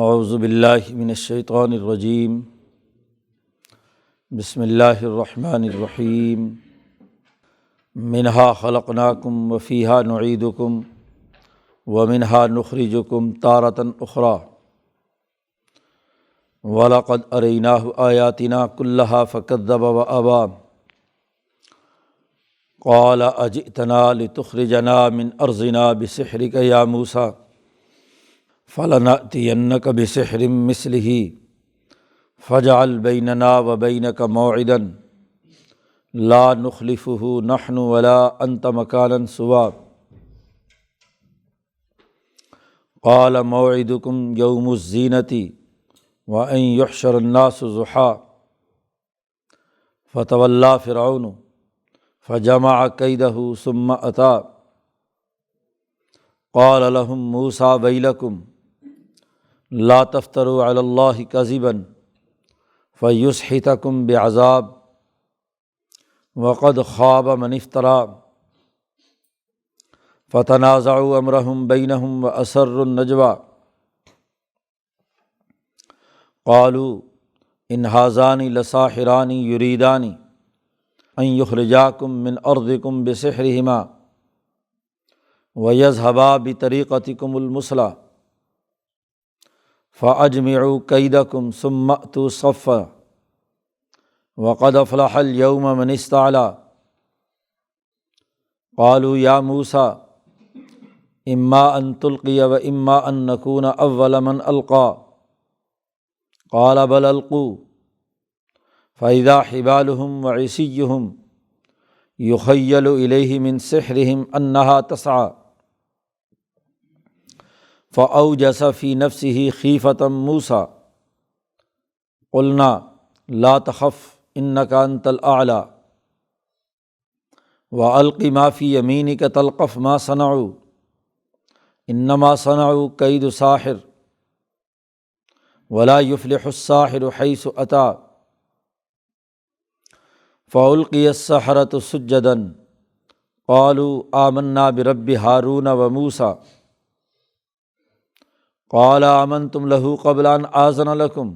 اعوذ باللہ من الشیطان الرجیم بسم اللہ الرحمن الرحیم منہا خلقناکم وفیہا نعیدکم ومنہا نخرجکم تارۃ اخری وَلَقَدْ أَرَيْنَاهُ آيَاتِنَا كُلَّهَا فَكَذَّبَ وَأَبَىٰ قَالَ أَجِئْتَنَا لِتُخْرِجَنَا مِنْ أَرْضِنَا بِسِحْرِكَ يَا مُوسَىٰ فَلَنَأْتِيَنَّكَ بِسِحْرٍ مِثْلِهِ فَاجْعَلْ بَيْنَنَا وَبَيْنَكَ مَوْعِدًا لَا نُخْلِفُهُ نَحْنُ وَلَا أَنْتَ مَكَانًا سُوًى قَالَ مَوْعِدُكُمْ يَوْمُ الزِّينَةِ وَأَن يُحْشَرَ النَّاسُ ضُحًى فَتَوَلَّىٰ فِرْعَوْنُ فَجَمَعَ كَيْدَهُ ثُمَّ أَتَىٰ قَالَ لَهُم مُوسَىٰ وَيْلَكُمْ لَا تَفْتَرُوا عَلَى اللَّهِ كَذِبًا فَيُسْحِتَكُم بِعَذَابٍ وَقَدْ خَابَ مَنِ افْتَرَىٰ فَتَنَازَعُوا أَمْرَهُم بَيْنَهُمْ وَأَسَرُّوا النَّجْوَىٰ قالوا ان هذان لساحران يريدان ان يخرجاكم من ارضكم بسحرهما ويذهبا بطريقتكم المثلى فاجمعوا كيدكم ثم ائتوا صفا وقد افلح اليوم من استعلى قالوا يا موسى اما ان تلقي واما ان نكون اول من القى قال بل القوا فاذا حبالهم وعصيهم يخيل اليه من سحرهم انها تسعى فاوجس في نفسه خيفة موسى قلنا لا تخف انك انت الاعلى والق ما في يمينك تلقف ما صنعوا انما صنعوا كيد ساحر ولا يفلح الساحر حيث أتى فألقي السحرة سجدا قالوا آمنا برب هارون وموسى قال آمنتم له قبل أن آذن لكم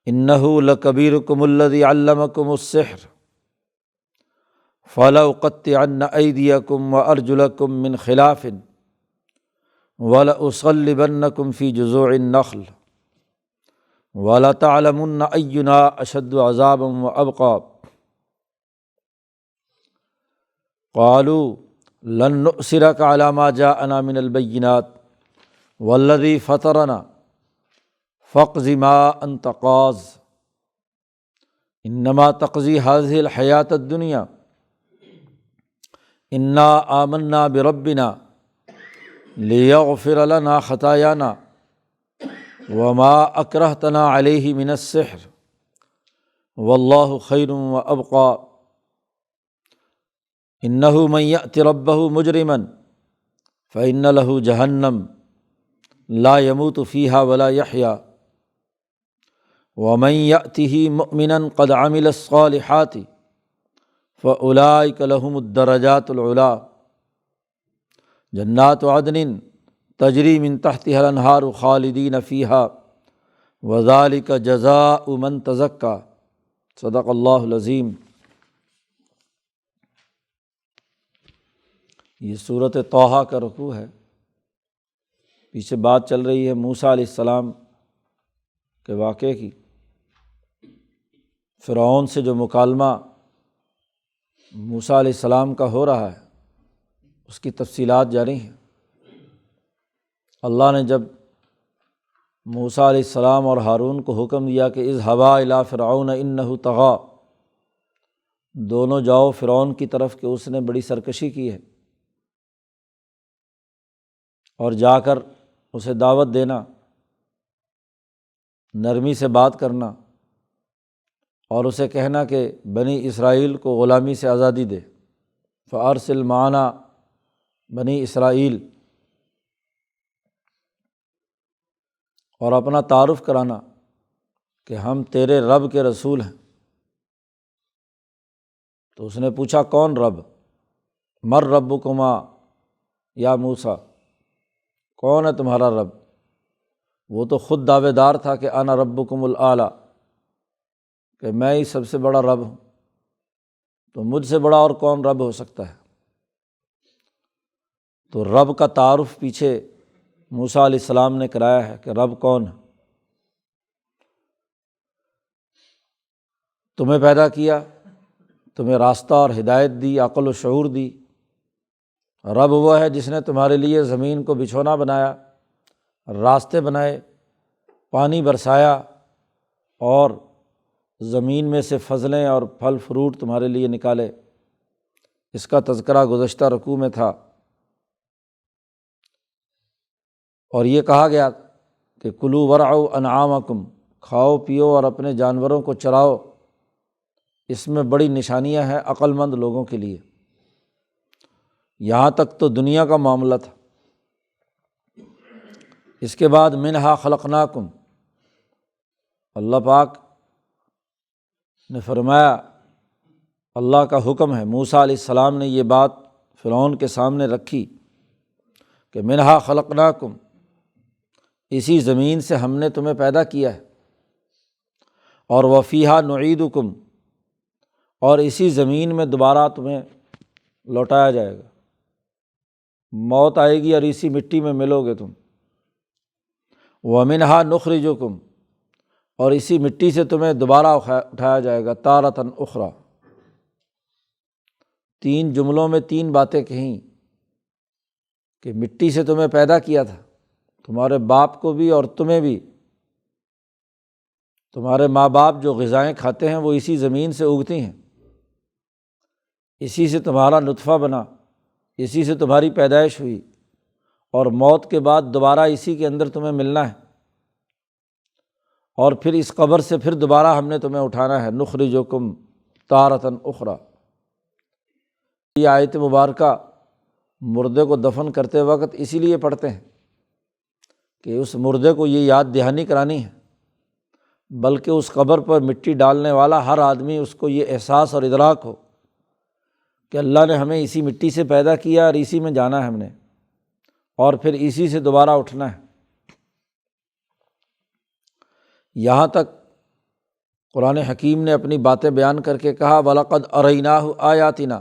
إنه لكبيركم الذي علمكم السحر فلأقطعن أيديكم وأرجلكم من خلاف وَلَأُصَلِّبَنَّكُمْ فِي جُذُوعِ النَّخْلِ وَلَتَعْلَمُنَّ أَيُّنَا أَشَدُّ عَذَابًا وَأَبْقَىٰ قَالُوا لَن نُؤْثِرَكَ عَلَىٰ مَا جَاءَنَا مِنَ الْبَيِّنَاتِ وَالَّذِي فَطَرَنَا فَاقْضِ مَا أَنتَ قَاضٍ إِنَّمَا تَقْضِي هَٰذِهِ الْحَيَاةَ الدُّنْيَا إِنَّا آمَنَّا بِرَبِّنَا لِيَغْفِرَ لَنَا خَطَايَانَا وَمَا أَكْرَهْتَنَا عَلَيْهِ مِنَ السِّحْرِ وَاللَّهُ خَيْرٌ وَأَبْقَىٰ إِنَّهُ مَن يَأْتِ رَبَّهُ مُجْرِمًا فَإِنَّ لَهُ جَهَنَّمَ لَا يَمُوتُ فِيهَا وَلَا يَحْيَىٰ وَمَن يَأْتِهِ مُؤْمِنًا قَدْ عَمِلَ الصَّالِحَاتِ فَأُولَٰئِكَ لَهُمُ الدَّرَجَاتُ الْعُلَىٰ جنات عدن تجری من تحتها الانہار خالدین فیہا وذالک جزاء من تزکی صدق اللہ العظیم۔ یہ سورۃ طٰہٰ کا رکوع ہے۔ پیچھے بات چل رہی ہے موسیٰ علیہ السلام کے واقعے کی، فرعون سے جو مکالمہ موسیٰ علیہ السلام کا ہو رہا ہے اس کی تفصیلات جاری ہیں۔ اللہ نے جب موسیٰ علیہ السلام اور ہارون کو حکم دیا کہ اذهبا الی فرعون انہ طغیٰ، دونوں جاؤ فرعون کی طرف کہ اس نے بڑی سرکشی کی ہے، اور جا کر اسے دعوت دینا، نرمی سے بات کرنا، اور اسے کہنا کہ بنی اسرائیل کو غلامی سے آزادی دے، فارسل معنا بنی اسرائیل، اور اپنا تعارف کرانا کہ ہم تیرے رب کے رسول ہیں۔ تو اس نے پوچھا کون رب؟ مر ربکما یا موسیٰ، کون ہے تمہارا رب؟ وہ تو خود دعوے دار تھا کہ انا ربکم الاعلیٰ، کہ میں ہی سب سے بڑا رب ہوں، تو مجھ سے بڑا اور کون رب ہو سکتا ہے؟ تو رب کا تعارف پیچھے موسیٰ علیہ السلام نے کرایا ہے کہ رب کون ہے۔ تمہیں پیدا کیا، تمہیں راستہ اور ہدایت دی، عقل و شعور دی۔ رب وہ ہے جس نے تمہارے لیے زمین کو بچھونا بنایا، راستے بنائے، پانی برسایا، اور زمین میں سے فضلیں اور پھل فروٹ تمہارے لیے نکالے۔ اس کا تذکرہ گزشتہ رکوع میں تھا، اور یہ کہا گیا کہ کلوا ورعوا انعامکم، کھاؤ پیو اور اپنے جانوروں کو چراؤ۔ اس میں بڑی نشانیاں ہیں عقل مند لوگوں کے لیے۔ یہاں تک تو دنیا کا معاملہ تھا۔ اس کے بعد منہا خلقناکم، اللہ پاک نے فرمایا، اللہ کا حکم ہے، موسیٰ علیہ السلام نے یہ بات فرعون کے سامنے رکھی کہ منہا خلقناکم، اسی زمین سے ہم نے تمہیں پیدا کیا ہے، اور وفیہا نعیدکم، اور اسی زمین میں دوبارہ تمہیں لوٹایا جائے گا۔ موت آئے گی اور اسی مٹی میں ملو گے تم۔ ومنہا نخرجکم، اور اسی مٹی سے تمہیں دوبارہ اٹھایا جائے گا تارۃ اخری۔ 3 جملوں میں 3 باتیں کہیں کہ مٹی سے تمہیں پیدا کیا تھا، تمہارے باپ کو بھی اور تمہیں بھی۔ تمہارے ماں باپ جو غذائیں کھاتے ہیں وہ اسی زمین سے اگتی ہیں، اسی سے تمہارا نطفہ بنا، اسی سے تمہاری پیدائش ہوئی، اور موت کے بعد دوبارہ اسی کے اندر تمہیں ملنا ہے، اور پھر اس قبر سے پھر دوبارہ ہم نے تمہیں اٹھانا ہے۔ نخرجکم تارۃ اخری۔ یہ آیت مبارکہ مردے کو دفن کرتے وقت اسی لیے پڑھتے ہیں کہ اس مردے کو یہ یاد دہانی کرانی ہے، بلکہ اس قبر پر مٹی ڈالنے والا ہر آدمی اس کو یہ احساس اور ادراک ہو کہ اللہ نے ہمیں اسی مٹی سے پیدا کیا اور اسی میں جانا ہے ہم نے، اور پھر اسی سے دوبارہ اٹھنا ہے۔ یہاں تک قرآن حکیم نے اپنی باتیں بیان کر کے کہا وَلَقَدْ أَرَيْنَاهُ آيَاتِنَا۔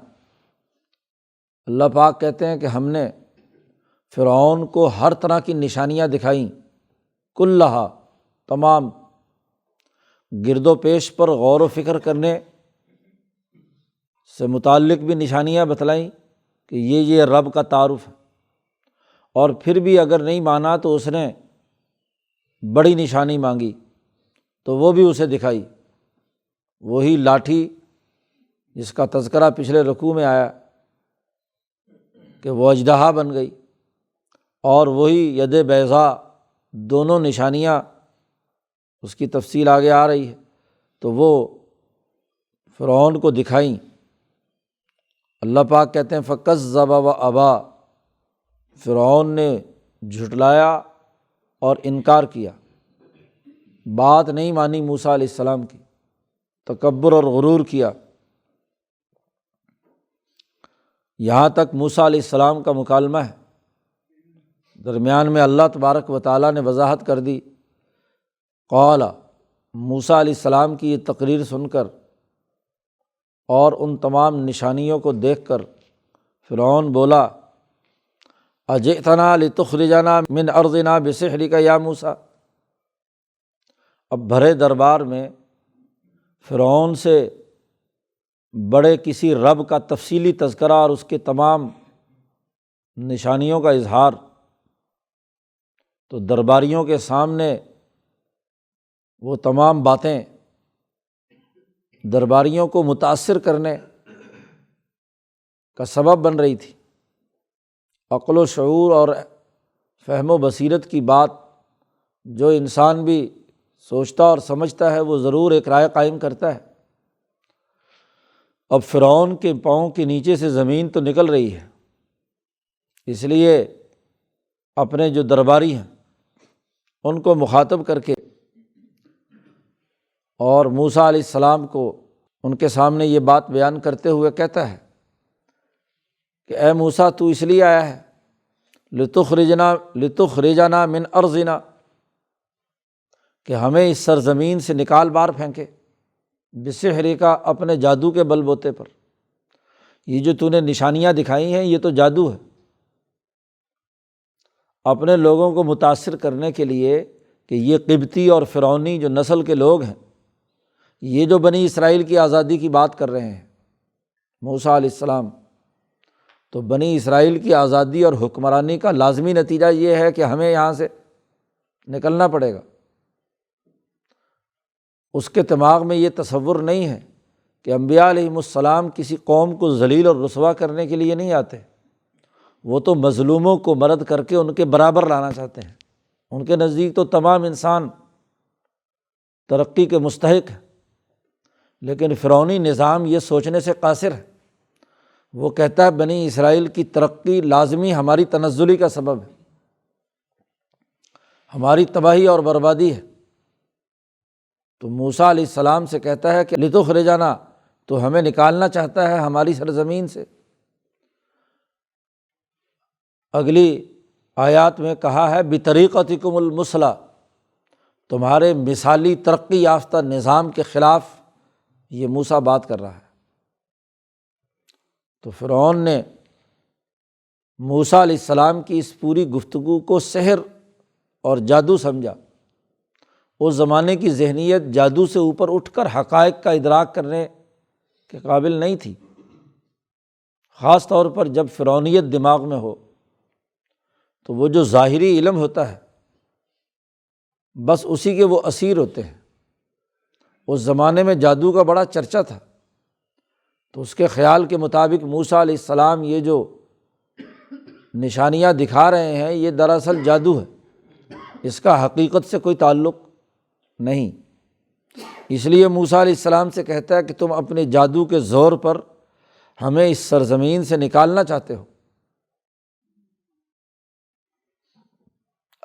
اللہ پاک کہتے ہیں کہ ہم نے فرعون کو ہر طرح کی نشانیاں دکھائیں، کلہا، تمام، گرد و پیش پر غور و فکر کرنے سے متعلق بھی نشانیاں بتلائیں کہ یہ رب کا تعارف ہے، اور پھر بھی اگر نہیں مانا تو اس نے بڑی نشانی مانگی تو وہ بھی اسے دکھائی، وہی لاٹھی جس کا تذکرہ پچھلے رکوع میں آیا کہ وہ اژدہا بن گئی، اور وہی ید بیضاء، دونوں نشانیاں، اس کی تفصیل آگے آ رہی ہے، تو وہ فرعون کو دکھائیں۔ اللہ پاک کہتے ہیں فَكَذَّبَ وَأَبَىٰ، فرعون نے جھٹلایا اور انکار کیا، بات نہیں مانی موسیٰ علیہ السلام کی، تکبر اور غرور کیا۔ یہاں تک موسیٰ علیہ السلام کا مکالمہ ہے، درمیان میں اللہ تبارک و تعالیٰ نے وضاحت کر دی۔ قال، موسیٰ علیہ السلام کی یہ تقریر سن کر اور ان تمام نشانیوں کو دیکھ کر فرعون بولا اجئتنا لتخرجنا من ارضنا بسحرک یا موسیٰ۔ اب بھرے دربار میں فرعون سے بڑے کسی رب کا تفصیلی تذکرہ اور اس کے تمام نشانیوں کا اظہار، تو درباریوں کے سامنے وہ تمام باتیں درباریوں کو متاثر کرنے کا سبب بن رہی تھی۔ عقل و شعور اور فہم و بصیرت کی بات جو انسان بھی سوچتا اور سمجھتا ہے وہ ضرور ایک رائے قائم کرتا ہے۔ اب فرعون کے پاؤں کے نیچے سے زمین تو نکل رہی ہے، اس لیے اپنے جو درباری ہیں ان کو مخاطب کر کے اور موسیٰ علیہ السلام کو ان کے سامنے یہ بات بیان کرتے ہوئے کہتا ہے کہ اے موسیٰ، تو اس لیے آیا ہے لتخرجنا من ارضنا، کہ ہمیں اس سرزمین سے نکال باہر پھینکے بسحر کا، اپنے جادو کے بل بوتے پر۔ یہ جو تو نے نشانیاں دکھائی ہیں یہ تو جادو ہے، اپنے لوگوں کو متاثر کرنے کے لیے کہ یہ قبطی اور فرعونی جو نسل کے لوگ ہیں، یہ جو بنی اسرائیل کی آزادی کی بات کر رہے ہیں موسیٰ علیہ السلام، تو بنی اسرائیل کی آزادی اور حکمرانی کا لازمی نتیجہ یہ ہے کہ ہمیں یہاں سے نکلنا پڑے گا۔ اس کے دماغ میں یہ تصور نہیں ہے کہ انبیاء علیہم السلام کسی قوم کو ذلیل اور رسوا کرنے کے لیے نہیں آتے، وہ تو مظلوموں کو مرد کر کے ان کے برابر لانا چاہتے ہیں۔ ان کے نزدیک تو تمام انسان ترقی کے مستحق ہیں، لیکن فرعونی نظام یہ سوچنے سے قاصر ہے۔ وہ کہتا ہے بنی اسرائیل کی ترقی لازمی ہماری تنزلی کا سبب ہے، ہماری تباہی اور بربادی ہے۔ تو موسیٰ علیہ السلام سے کہتا ہے کہ لتخرجنا، تو ہمیں نکالنا چاہتا ہے ہماری سرزمین سے۔ اگلی آیات میں کہا ہے بطریقتکم المثلی، تمہارے مثالی ترقی یافتہ نظام کے خلاف یہ موسیٰ بات کر رہا ہے۔ تو فرعون نے موسیٰ علیہ السلام کی اس پوری گفتگو کو سحر اور جادو سمجھا۔ اس زمانے کی ذہنیت جادو سے اوپر اٹھ کر حقائق کا ادراک کرنے کے قابل نہیں تھی، خاص طور پر جب فرعونیت دماغ میں ہو تو وہ جو ظاہری علم ہوتا ہے بس اسی کے وہ اسیر ہوتے ہیں۔ اس زمانے میں جادو کا بڑا چرچا تھا، تو اس کے خیال کے مطابق موسیٰ علیہ السلام یہ جو نشانیاں دکھا رہے ہیں یہ دراصل جادو ہے، اس کا حقیقت سے کوئی تعلق نہیں۔ اس لیے موسیٰ علیہ السلام سے کہتا ہے کہ تم اپنے جادو کے زور پر ہمیں اس سرزمین سے نکالنا چاہتے ہو۔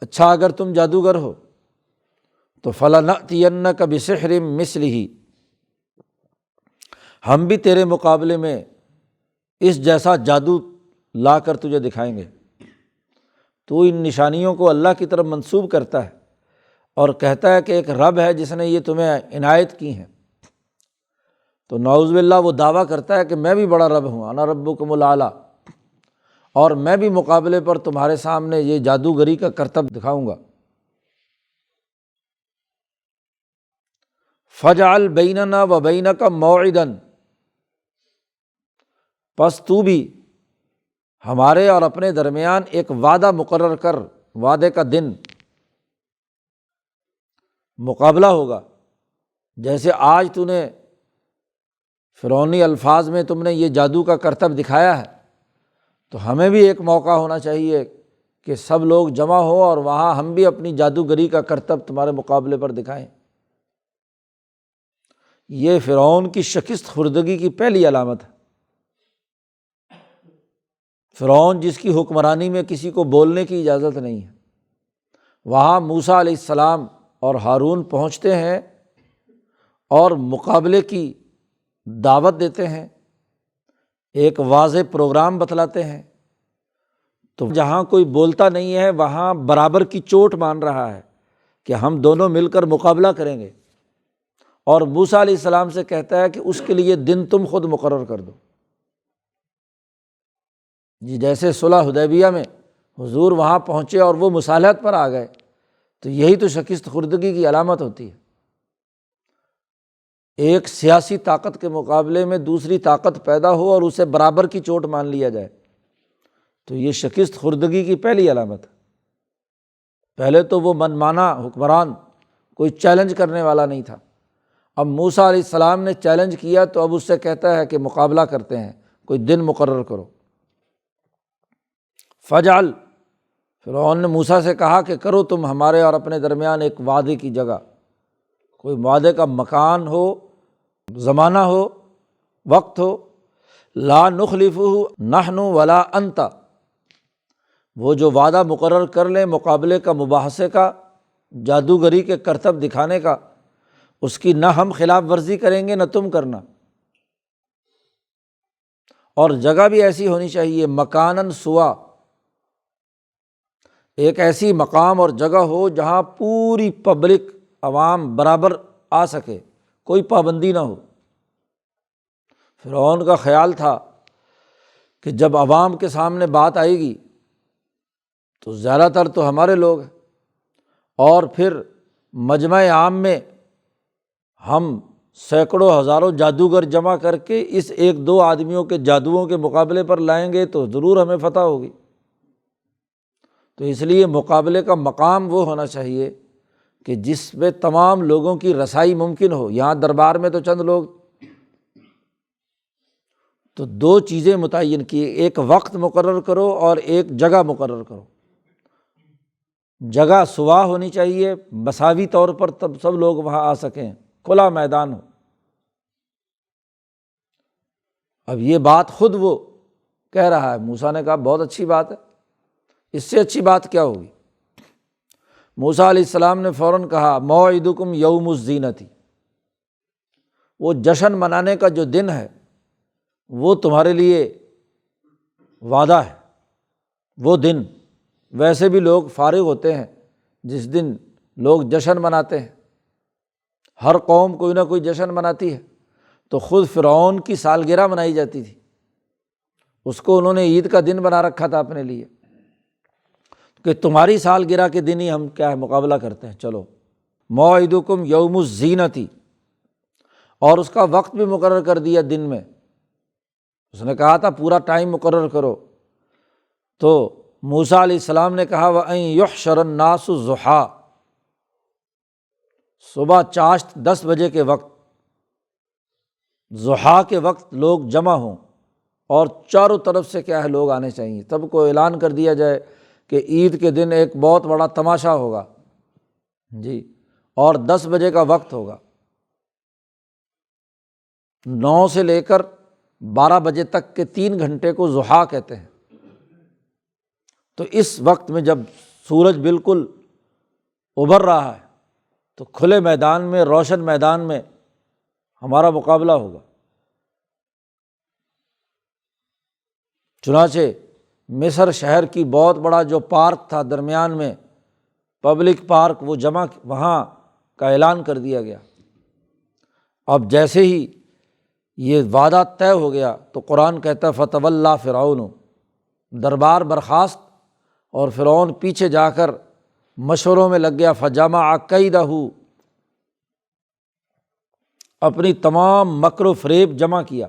اچھا اگر تم جادوگر ہو تو فَلَنَأْتِيَنَّكَ بِسِحْرٍ مِثْلِهِ، ہم بھی تیرے مقابلے میں اس جیسا جادو لا کر تجھے دکھائیں گے۔ تو ان نشانیوں کو اللہ کی طرف منسوب کرتا ہے اور کہتا ہے کہ ایک رب ہے جس نے یہ تمہیں عنایت کی ہیں، تو نعوذ باللہ وہ دعویٰ کرتا ہے کہ میں بھی بڑا رب ہوں، انا ربکم الاعلیٰ، اور میں بھی مقابلے پر تمہارے سامنے یہ جادوگری کا کرتب دکھاؤں گا۔ فَاجْعَلْ بَيْنَنَا وَبَيْنَكَ مَوْعِدًا، پس تو بھی ہمارے اور اپنے درمیان ایک وعدہ مقرر کر، وعدے کا دن، مقابلہ ہوگا۔ جیسے آج تو نے فرعونی الفاظ میں تم نے یہ جادو کا کرتب دکھایا ہے، تو ہمیں بھی ایک موقع ہونا چاہیے کہ سب لوگ جمع ہو اور وہاں ہم بھی اپنی جادوگری کا کرتب تمہارے مقابلے پر دکھائیں۔ یہ فرعون کی شکست خوردگی کی پہلی علامت ہے۔ فرعون جس کی حکمرانی میں کسی کو بولنے کی اجازت نہیں ہے، وہاں موسیٰ علیہ السلام اور ہارون پہنچتے ہیں اور مقابلے کی دعوت دیتے ہیں، ایک واضح پروگرام بتلاتے ہیں، تو جہاں کوئی بولتا نہیں ہے وہاں برابر کی چوٹ مان رہا ہے کہ ہم دونوں مل کر مقابلہ کریں گے، اور موسیٰ علیہ السلام سے کہتا ہے کہ اس کے لیے دن تم خود مقرر کر دو۔ جی جیسے صلح حدیبیہ میں حضور وہاں پہنچے اور وہ مصالحت پر آ گئے، تو یہی تو شکست خوردگی کی علامت ہوتی ہے۔ ایک سیاسی طاقت کے مقابلے میں دوسری طاقت پیدا ہو اور اسے برابر کی چوٹ مان لیا جائے، تو یہ شکست خوردگی کی پہلی علامت ہے۔ پہلے تو وہ منمانا حکمران کوئی چیلنج کرنے والا نہیں تھا، اب موسیٰ علیہ السلام نے چیلنج کیا تو اب اس سے کہتا ہے کہ مقابلہ کرتے ہیں، کوئی دن مقرر کرو۔ فَاجْعَلْ، فرعون نے موسیٰ سے کہا کہ کرو تم ہمارے اور اپنے درمیان ایک وعدے کی جگہ، کوئی وعدے کا مکان ہو، زمانہ ہو، وقت ہو، لا نخلفہ نحن ولا انت، وہ جو وعدہ مقرر کر لیں مقابلے کا، مباحثے کا، جادوگری کے کرتب دکھانے کا، اس کی نہ ہم خلاف ورزی کریں گے نہ تم کرنا، اور جگہ بھی ایسی ہونی چاہیے مکاناً سوا، ایک ایسی مقام اور جگہ ہو جہاں پوری پبلک عوام برابر آ سکے، کوئی پابندی نہ ہو۔ فرعون کا خیال تھا کہ جب عوام کے سامنے بات آئے گی تو زیادہ تر تو ہمارے لوگ ہیں، اور پھر مجمع عام میں ہم سینکڑوں ہزاروں جادوگر جمع کر کے اس ایک دو آدمیوں کے جادوؤں کے مقابلے پر لائیں گے تو ضرور ہمیں فتح ہوگی۔ تو اس لیے مقابلے کا مقام وہ ہونا چاہیے کہ جس میں تمام لوگوں کی رسائی ممکن ہو۔ یہاں دربار میں تو چند لوگ، تو دو چیزیں متعین کی، ایک وقت مقرر کرو اور ایک جگہ مقرر کرو۔ جگہ سوا ہونی چاہیے، مساوی طور پر، تب سب لوگ وہاں آ سکیں، کھلا میدان ہو۔ اب یہ بات خود وہ کہہ رہا ہے، موسیٰ نے کہا بہت اچھی بات ہے، اس سے اچھی بات کیا ہوگی؟ موسیٰ علیہ السلام نے فوراً کہا موعدکم یوم الزینۃ، وہ جشن منانے کا جو دن ہے وہ تمہارے لیے وعدہ ہے۔ وہ دن ویسے بھی لوگ فارغ ہوتے ہیں جس دن لوگ جشن مناتے ہیں، ہر قوم کوئی نہ کوئی جشن مناتی ہے، تو خود فرعون کی سالگرہ منائی جاتی تھی، اس کو انہوں نے عید کا دن بنا رکھا تھا اپنے لیے، کہ تمہاری سالگرہ کے دن ہی ہم کیا ہے مقابلہ کرتے ہیں، چلو موعدکم یوم الزینۃ، اور اس کا وقت بھی مقرر کر دیا دن میں۔ اس نے کہا تھا پورا ٹائم مقرر کرو، تو موسیٰ علیہ السلام نے کہا وَأَن يُحْشَرَ النَّاسُ ضُحًى، صبح چاشت 10 بجے کے وقت، ضحیٰ کے وقت لوگ جمع ہوں، اور چاروں طرف سے کیا ہے لوگ آنے چاہیے، تب کو اعلان کر دیا جائے کہ عید کے دن ایک بہت بڑا تماشا ہوگا جی، اور 10 بجے کا وقت ہوگا، 9 سے لے کر 12 بجے تک کے 3 گھنٹے کو ضحیٰ کہتے ہیں۔ تو اس وقت میں جب سورج بالکل ابھر رہا ہے تو کھلے میدان میں، روشن میدان میں ہمارا مقابلہ ہوگا۔ چنانچہ مصر شہر کی بہت بڑا جو پارک تھا درمیان میں، پبلک پارک، وہ جمع، وہاں کا اعلان کر دیا گیا۔ اب جیسے ہی یہ وعدہ طے ہو گیا تو قرآن کہتا ہے فتولیٰ فرعون، دربار برخاست، اور فرعون پیچھے جا کر مشوروں میں لگ گیا، فجمع کیدہ، اپنی تمام مکر و فریب جمع کیا،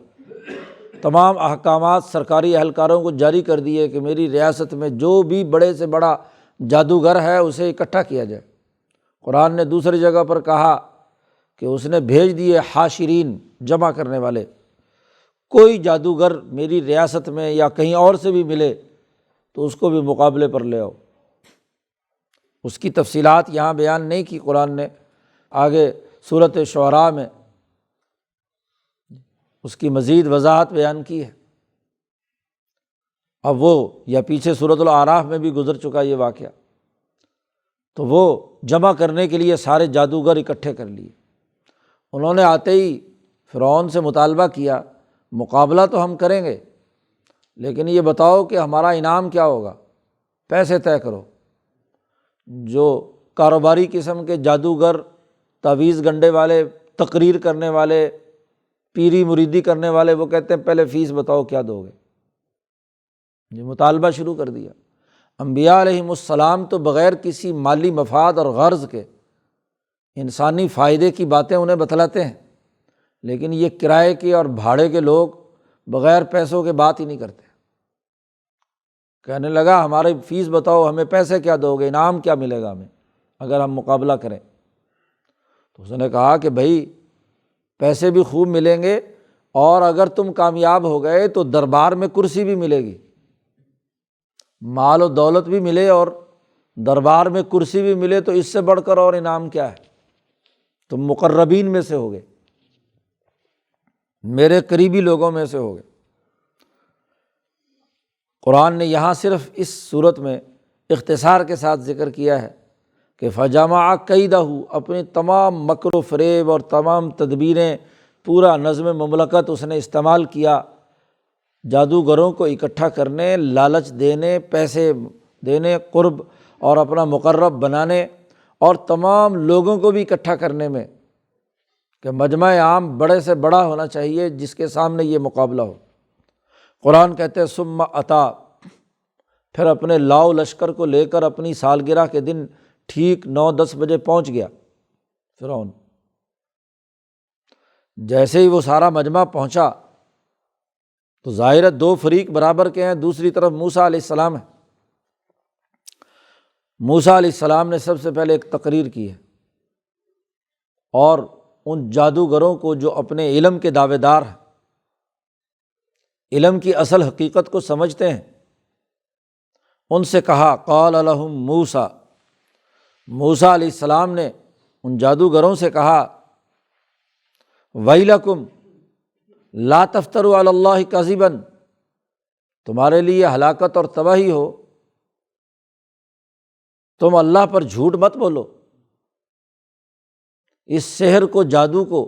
تمام احکامات سرکاری اہلکاروں کو جاری کر دیے کہ میری ریاست میں جو بھی بڑے سے بڑا جادوگر ہے اسے اکٹھا کیا جائے۔ قرآن نے دوسری جگہ پر کہا کہ اس نے بھیج دیے حاشرین، جمع کرنے والے، کوئی جادوگر میری ریاست میں یا کہیں اور سے بھی ملے تو اس کو بھی مقابلے پر لے آؤ۔ اس کی تفصیلات یہاں بیان نہیں کی قرآن نے، آگے سورۃ شعراء میں اس کی مزید وضاحت بیان کی ہے۔ اب وہ یا پیچھے سورۃ الاعراف میں بھی گزر چکا یہ واقعہ، تو وہ جمع کرنے کے لیے سارے جادوگر اکٹھے کر لیے۔ انہوں نے آتے ہی فرعون سے مطالبہ کیا، مقابلہ تو ہم کریں گے لیکن یہ بتاؤ کہ ہمارا انعام کیا ہوگا، پیسے طے کرو۔ جو کاروباری قسم کے جادوگر، تعویذ گنڈے والے، تقریر کرنے والے، پیری مریدی کرنے والے، وہ کہتے ہیں پہلے فیس بتاؤ کیا دو گے۔ یہ مطالبہ شروع کر دیا۔ انبیاء علیہم السلام تو بغیر کسی مالی مفاد اور غرض کے انسانی فائدے کی باتیں انہیں بتلاتے ہیں، لیکن یہ کرائے کے اور بھاڑے کے لوگ بغیر پیسوں کے بات ہی نہیں کرتے۔ کہنے لگا ہماری فیس بتاؤ، ہمیں پیسے کیا دو گے، انعام کیا ملے گا ہمیں اگر ہم مقابلہ کریں۔ تو اس نے کہا کہ بھائی پیسے بھی خوب ملیں گے، اور اگر تم کامیاب ہو گئے تو دربار میں کرسی بھی ملے گی، مال و دولت بھی ملے اور دربار میں کرسی بھی ملے، تو اس سے بڑھ کر اور انعام کیا ہے؟ تم مقربین میں سے ہوگے، میرے قریبی لوگوں میں سے ہوگے۔ قرآن نے یہاں صرف اس صورت میں اختصار کے ساتھ ذکر کیا ہے کہ فجمع کیدہ، اپنی تمام مکر و فریب اور تمام تدبیریں، پورا نظم مملکت اس نے استعمال کیا، جادوگروں کو اکٹھا کرنے، لالچ دینے، پیسے دینے، قرب اور اپنا مقرب بنانے، اور تمام لوگوں کو بھی اکٹھا کرنے میں کہ مجمع عام بڑے سے بڑا ہونا چاہیے جس کے سامنے یہ مقابلہ ہو۔ قرآن کہتے ہیں ثم اتا، پھر اپنے لاؤ لشکر کو لے کر اپنی سالگرہ کے دن ٹھیک 9-10 بجے پہنچ گیا فرعون۔ جیسے ہی وہ سارا مجمع پہنچا تو ظاہر ہے 2 فریق برابر کے ہیں، دوسری طرف موسیٰ علیہ السلام ہے۔ موسیٰ علیہ السلام نے سب سے پہلے ایک تقریر کی ہے اور ان جادوگروں کو جو اپنے علم کے دعوے دار ہیں، علم کی اصل حقیقت کو سمجھتے ہیں، ان سے کہا قال لہم موسیٰ، موسیٰ علیہ السلام نے ان جادوگروں سے کہا ویلکم لا تفتروا علی اللہ کذبا، تمہارے لیے ہلاکت اور تباہی ہو، تم اللہ پر جھوٹ مت بولو۔ اس سحر کو، جادو کو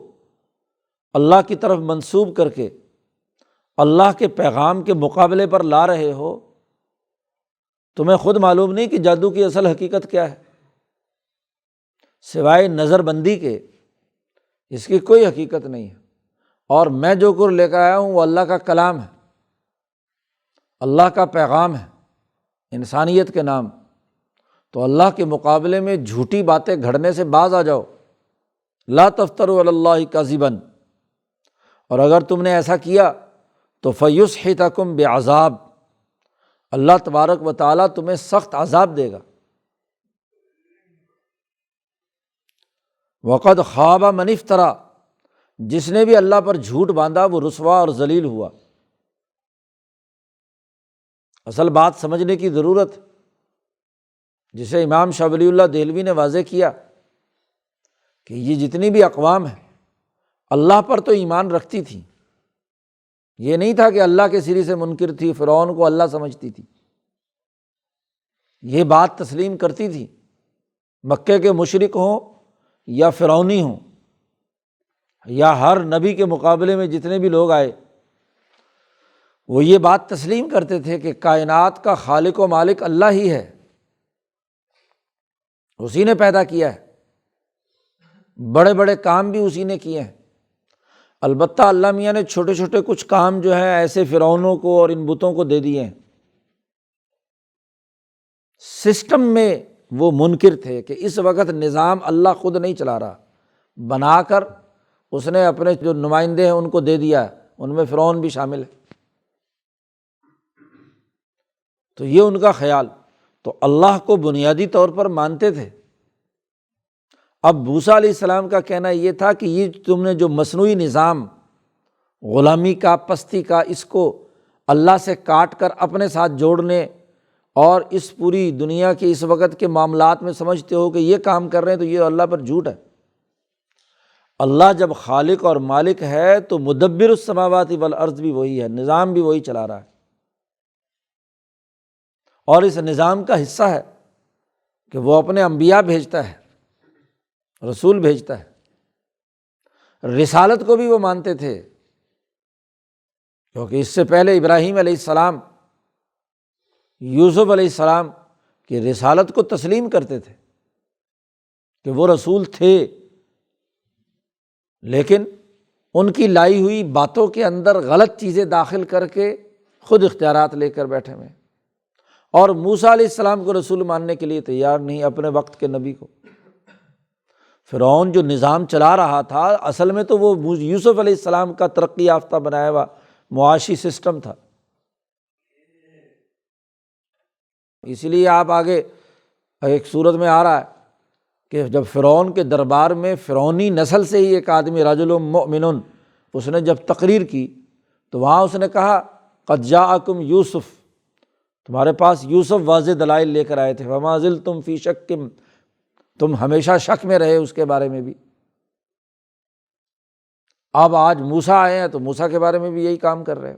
اللہ کی طرف منسوب کر کے اللہ کے پیغام کے مقابلے پر لا رہے ہو، تمہیں خود معلوم نہیں کہ جادو کی اصل حقیقت کیا ہے؟ سوائے نظر بندی کے اس کی کوئی حقیقت نہیں ہے، اور میں جو کچھ لے کر آیا ہوں وہ اللہ کا کلام ہے، اللہ کا پیغام ہے انسانیت کے نام۔ تو اللہ کے مقابلے میں جھوٹی باتیں گھڑنے سے باز آ جاؤ، لا تفتروا علی اللہ کذبا، اور اگر تم نے ایسا کیا تو فیسحتکم بعذاب، اللہ تبارک و تعالیٰ تمہیں سخت عذاب دے گا۔ وقد خاب من افترا، جس نے بھی اللہ پر جھوٹ باندھا وہ رسوا اور ذلیل ہوا۔ اصل بات سمجھنے کی ضرورت، جسے امام شاہ ولی اللہ دہلوی نے واضح کیا کہ یہ جتنی بھی اقوام ہیں اللہ پر تو ایمان رکھتی تھیں، یہ نہیں تھا کہ اللہ کے سری سے منکر تھی، فرعون کو اللہ سمجھتی تھی، یہ بات تسلیم کرتی تھی، مکے کے مشرک ہوں یا فرعونی ہوں یا ہر نبی کے مقابلے میں جتنے بھی لوگ آئے، وہ یہ بات تسلیم کرتے تھے کہ کائنات کا خالق و مالک اللہ ہی ہے، اسی نے پیدا کیا ہے، بڑے بڑے کام بھی اسی نے کیے ہیں۔ البتہ اللہ میاں نے چھوٹے چھوٹے کچھ کام جو ہیں ایسے فرعونوں کو اور ان بتوں کو دے دیے ہیں۔ سسٹم میں وہ منکر تھے کہ اس وقت نظام اللہ خود نہیں چلا رہا، بنا کر اس نے اپنے جو نمائندے ہیں ان کو دے دیا ہے، ان میں فرعون بھی شامل ہے۔ تو یہ ان کا خیال، تو اللہ کو بنیادی طور پر مانتے تھے۔ اب موسیٰ علیہ السلام کا کہنا یہ تھا کہ یہ تم نے جو مصنوعی نظام غلامی کا، پستی کا، اس کو اللہ سے کاٹ کر اپنے ساتھ جوڑنے اور اس پوری دنیا کے اس وقت کے معاملات میں سمجھتے ہو کہ یہ کام کر رہے ہیں، تو یہ اللہ پر جھوٹ ہے۔ اللہ جب خالق اور مالک ہے تو مدبر السماوات والارض بھی وہی ہے، نظام بھی وہی چلا رہا ہے، اور اس نظام کا حصہ ہے کہ وہ اپنے انبیاء بھیجتا ہے، رسول بھیجتا ہے۔ رسالت کو بھی وہ مانتے تھے، کیونکہ اس سے پہلے ابراہیم علیہ السلام، یوسف علیہ السلام کی رسالت کو تسلیم کرتے تھے کہ وہ رسول تھے، لیکن ان کی لائی ہوئی باتوں کے اندر غلط چیزیں داخل کر کے خود اختیارات لے کر بیٹھے ہوئے، اور موسیٰ علیہ السلام کو رسول ماننے کے لیے تیار نہیں، اپنے وقت کے نبی کو۔ فرعون جو نظام چلا رہا تھا اصل میں تو وہ یوسف علیہ السلام کا ترقی یافتہ بنایا ہوا معاشی سسٹم تھا۔ اسی لیے آپ آگے ایک صورت میں آ رہا ہے کہ جب فرعون کے دربار میں فرعونی نسل سے ہی ایک آدمی رجل مؤمن، اس نے جب تقریر کی تو وہاں اس نے کہا قد جاءکم یوسف، تمہارے پاس یوسف واضح دلائل لے کر آئے تھے، وما زلتم فی شک، تم ہمیشہ شک میں رہے اس کے بارے میں بھی۔ اب آج موسیٰ آئے ہیں تو موسیٰ کے بارے میں بھی یہی کام کر رہے ہو۔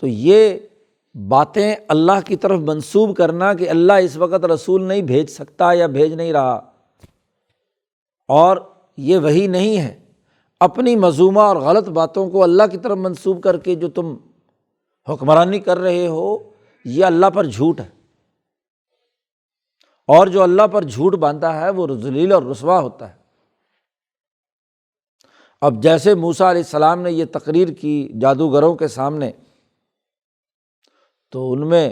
تو یہ باتیں اللہ کی طرف منسوب کرنا کہ اللہ اس وقت رسول نہیں بھیج سکتا یا بھیج نہیں رہا، اور یہ وحی نہیں ہے، اپنی مذمومہ اور غلط باتوں کو اللہ کی طرف منسوب کر کے جو تم حکمرانی کر رہے ہو، یہ اللہ پر جھوٹ ہے۔ اور جو اللہ پر جھوٹ باندھتا ہے وہ ذلیل اور رسوا ہوتا ہے۔ اب جیسے موسیٰ علیہ السلام نے یہ تقریر کی جادوگروں کے سامنے، تو ان میں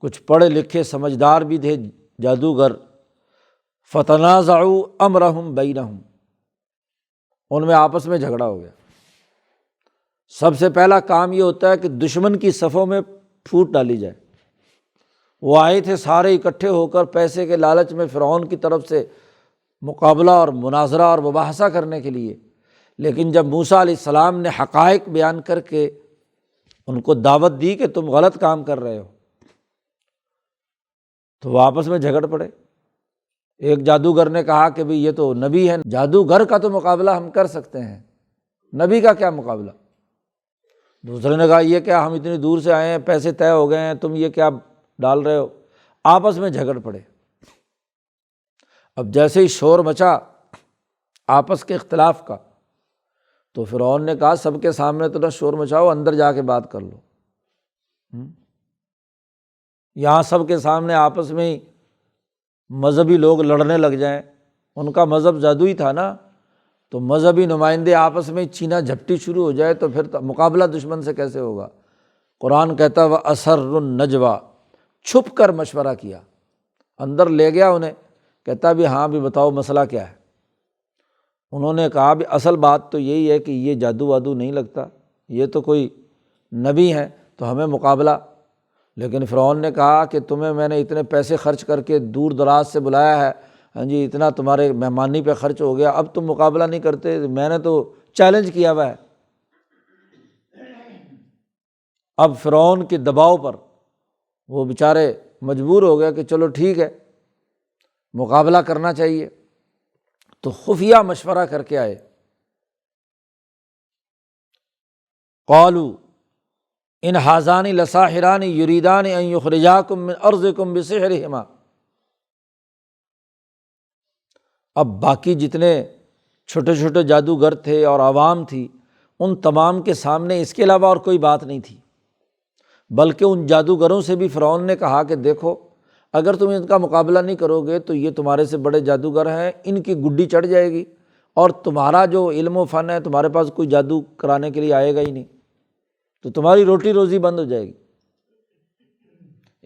کچھ پڑھے لکھے سمجھدار بھی تھے جادوگر، فتنازعوا امرہم بینہم، ان میں آپس میں جھگڑا ہو گیا۔ سب سے پہلا کام یہ ہوتا ہے کہ دشمن کی صفوں میں پھوٹ ڈالی جائے۔ وہ آئے تھے سارے اکٹھے ہو کر پیسے کے لالچ میں فرعون کی طرف سے مقابلہ اور مناظرہ اور مباحثہ کرنے کے لیے، لیکن جب موسیٰ علیہ السلام نے حقائق بیان کر کے ان کو دعوت دی کہ تم غلط کام کر رہے ہو، تو وہ آپس میں جھگڑ پڑے۔ ایک جادوگر نے کہا کہ بھئی یہ تو نبی ہے، جادوگر کا تو مقابلہ ہم کر سکتے ہیں، نبی کا کیا مقابلہ؟ دوسرے نے کہا یہ کیا، ہم اتنی دور سے آئے ہیں، پیسے طے ہو گئے ہیں، تم یہ کیا ڈال رہے ہو؟ آپس میں جھگڑ پڑے۔ اب جیسے ہی شور مچا آپس کے اختلاف کا، تو فرعون نے کہا سب کے سامنے تو نہ شور مچاؤ، اندر جا کے بات کر لو۔ یہاں سب کے سامنے آپس میں ہی مذہبی لوگ لڑنے لگ جائیں، ان کا مذہب جادوئی تھا نا، تو مذہبی نمائندے آپس میں چینا جھپٹی شروع ہو جائے تو پھر مقابلہ دشمن سے کیسے ہوگا؟ قرآن کہتا وہ اسر النجویٰ، چھپ کر مشورہ کیا، اندر لے گیا انہیں، کہتا بھی ہاں بھی بتاؤ مسئلہ کیا ہے؟ انہوں نے کہا بھی اصل بات تو یہی ہے کہ یہ جادو وادو نہیں لگتا، یہ تو کوئی نبی ہیں تو ہمیں مقابلہ۔ لیکن فرعون نے کہا کہ تمہیں میں نے اتنے پیسے خرچ کر کے دور دراز سے بلایا ہے، ہاں جی اتنا تمہارے مہمانی پہ خرچ ہو گیا، اب تم مقابلہ نہیں کرتے، میں نے تو چیلنج کیا ہوا ہے۔ اب فرعون کے دباؤ پر وہ بیچارے مجبور ہو گئے کہ چلو ٹھیک ہے مقابلہ کرنا چاہیے، تو خفیہ مشورہ کر کے آئے۔ قالوا ان ھذان لساحران یریدان ان یخرجاکم من ارضکم بسحرہما۔ اب باقی جتنے چھوٹے چھوٹے جادوگر تھے اور عوام تھی، ان تمام کے سامنے اس کے علاوہ اور کوئی بات نہیں تھی، بلکہ ان جادوگروں سے بھی فرعون نے کہا کہ دیکھو اگر تم ان کا مقابلہ نہیں کرو گے تو یہ تمہارے سے بڑے جادوگر ہیں، ان کی گڈی چڑھ جائے گی اور تمہارا جو علم و فن ہے تمہارے پاس کوئی جادو کرانے کے لیے آئے گا ہی نہیں، تو تمہاری روٹی روزی بند ہو جائے گی۔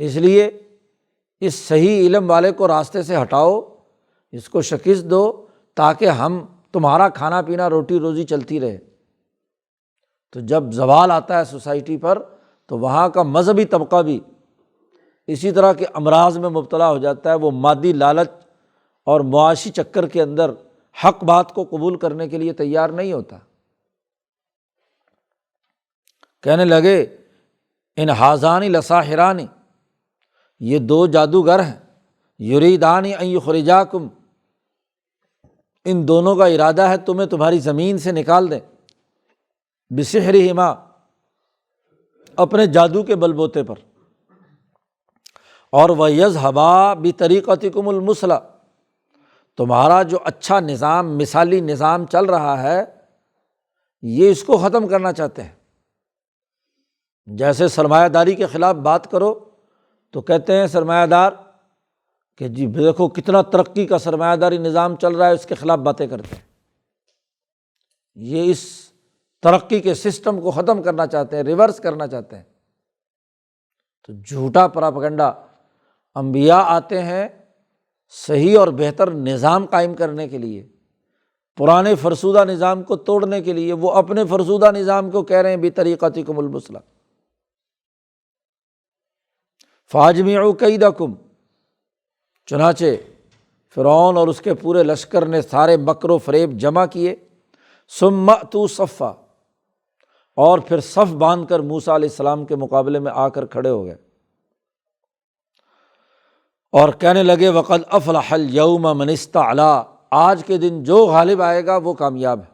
اس لیے اس صحیح علم والے کو راستے سے ہٹاؤ، اس کو شکست دو تاکہ ہم تمہارا کھانا پینا روٹی روزی چلتی رہے۔ تو جب زوال آتا ہے سوسائٹی پر تو وہاں کا مذہبی طبقہ بھی اسی طرح کے امراض میں مبتلا ہو جاتا ہے، وہ مادی لالچ اور معاشی چکر کے اندر حق بات کو قبول کرنے کے لیے تیار نہیں ہوتا۔ کہنے لگے ان ھذان لساحران، یہ دو جادوگر ہیں، یریدان ان یخرجاکم، ان دونوں کا ارادہ ہے تمہیں تمہاری زمین سے نکال دیں، بسحرہما، اپنے جادو کے بل بوتے پر، اور وَيَذْهَبَا بِطَرِيقَتِكُمُ الْمُثْلَىٰ، تمہارا جو اچھا نظام، مثالی نظام چل رہا ہے یہ اس کو ختم کرنا چاہتے ہیں۔ جیسے سرمایہ داری کے خلاف بات کرو تو کہتے ہیں سرمایہ دار کہ جی دیکھو کتنا ترقی کا سرمایہ داری نظام چل رہا ہے، اس کے خلاف باتیں کرتے ہیں، یہ اس ترقی کے سسٹم کو ختم کرنا چاہتے ہیں، ریورس کرنا چاہتے ہیں۔ تو جھوٹا پراپیگنڈا، انبیاء آتے ہیں صحیح اور بہتر نظام قائم کرنے کے لیے، پرانے فرسودہ نظام کو توڑنے کے لیے، وہ اپنے فرسودہ نظام کو کہہ رہے ہیں بِطَرِيقَتِكُمُ الْمُثْلَىٰ۔ فَأَجْمِعُوا كَيْدَكُمْ، چنانچہ فرعون اور اس کے پورے لشکر نے سارے مکر و فریب جمع کیے، ثُمَّ أْتُوا صَفًّا، اور پھر صف باندھ کر موسیٰ علیہ السلام کے مقابلے میں آ کر کھڑے ہو گئے اور کہنے لگے وَقَدْ أَفْلَحَ الْيَوْمَ مَنِ اسْتَعْلَىٰ، آج کے دن جو غالب آئے گا وہ کامیاب ہے۔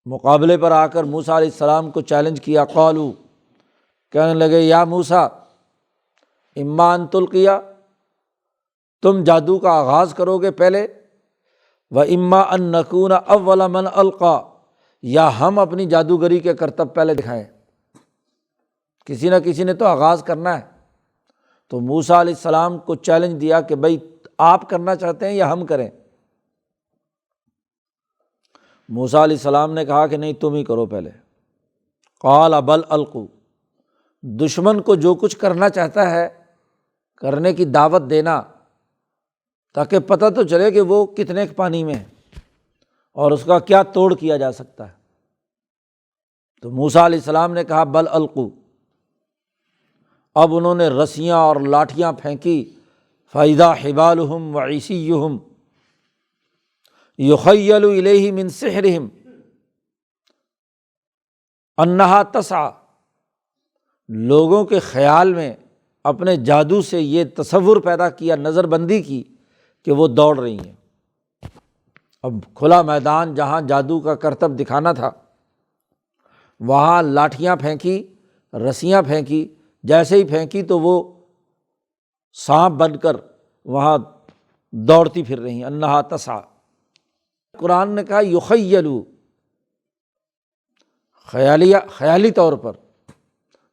مقابلے پر آ کر موسیٰ علیہ السلام کو چیلنج کیا، قالوا، کہنے لگے یا موسیٰ اما ان تلقی، تم جادو کا آغاز کرو گے پہلے، و اما ان نکون اول من القیٰ، یا ہم اپنی جادوگری کے کرتب پہلے دکھائیں، کسی نہ کسی نے تو آغاز کرنا ہے۔ تو موسیٰ علیہ السلام کو چیلنج دیا کہ بھائی آپ کرنا چاہتے ہیں یا ہم کریں؟ موسیٰ علیہ السلام نے کہا کہ نہیں، تم ہی کرو پہلے۔ قال بل القوا، دشمن کو جو کچھ کرنا چاہتا ہے کرنے کی دعوت دینا، تاکہ پتہ تو چلے کہ وہ کتنے پانی میں ہے اور اس کا کیا توڑ کیا جا سکتا ہے۔ تو موسیٰ علیہ السلام نے کہا بل القوا، اب انہوں نے رسیاں اور لاٹھیاں پھینکی، فَإِذَا حِبَالُهُمْ وَعِصِيُّهُمْ يُخَيَّلُ إِلَيْهِ مِنْ سِحْرِهِمْ أَنَّهَا تَسْعَىٰ، لوگوں کے خیال میں اپنے جادو سے یہ تصور پیدا کیا، نظر بندی کی کہ وہ دوڑ رہی ہیں۔ اب کھلا میدان جہاں جادو کا کرتب دکھانا تھا، وہاں لاٹھیاں پھینکی، رسیاں پھینکی، جیسے ہی پھینکی تو وہ سانپ بن کر وہاں دوڑتی پھر رہی ہیں، انہا تسعیٰ۔ قرآن نے کہا یخیلو، خیالی طور پر